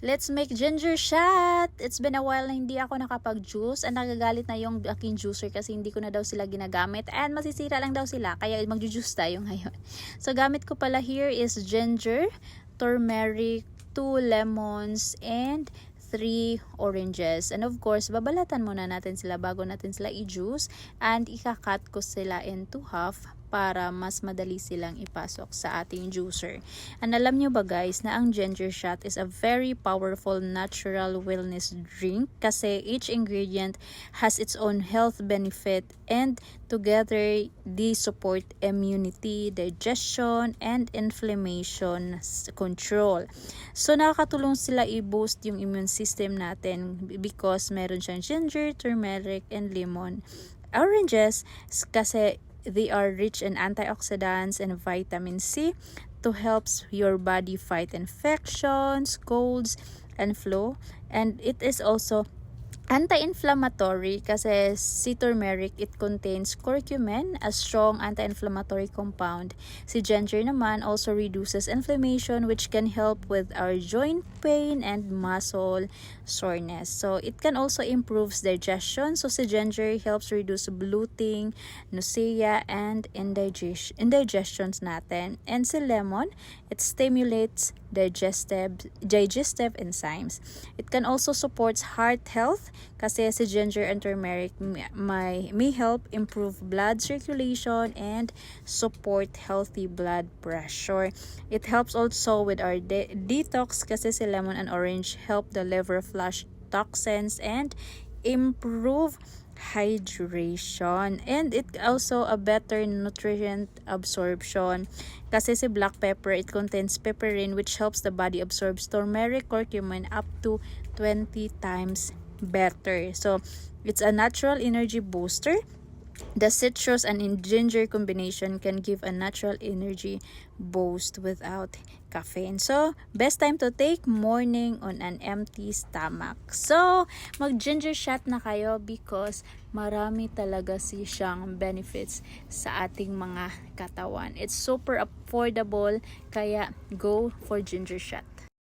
Let's make ginger shot! It's been a while na hindi ako nakapag-juice and nagagalit na yung aking juicer kasi hindi ko na daw sila ginagamit and masisira lang daw sila kaya mag-juice tayo ngayon. So gamit ko pala here is ginger, turmeric, 2 lemons, and 3 oranges. And of course, babalatan muna natin sila bago natin sila i-juice and ikakat ko sila into half para mas madali silang ipasok sa ating juicer. And alam nyo ba guys na ang ginger shot is a very powerful natural wellness drink kasi each ingredient has its own health benefit and together they support immunity, digestion, and inflammation control. So nakakatulong sila i-boost yung immune system natin because meron siyang ginger, turmeric, and lemon. Oranges kasi they are rich in antioxidants and vitamin C to help your body fight infections, colds, and flu. And it is also anti-inflammatory kasi si turmeric, it contains curcumin, a strong anti-inflammatory compound. Si ginger naman also reduces inflammation which can help with our joint pain and muscle soreness. So it can also improve digestion. So si ginger helps reduce bloating, nausea, and indigestions natin. And si lemon, it stimulates digestive enzymes. It can also support heart health kasi si ginger and turmeric may help improve blood circulation and support healthy blood pressure. It helps also with our detox kasi si lemon and orange help the liver flush toxins and improve hydration, and it also a better nutrient absorption kasi si black pepper, it contains pepperine which helps the body absorb turmeric, curcumin up to 20 times better. So it's a natural energy booster. The citrus and ginger combination can give a natural energy boost without caffeine. So, best time to take morning on an empty stomach. So, mag-ginger shot na kayo because marami talaga siyang benefits sa ating mga katawan. It's super affordable, kaya go for ginger shot.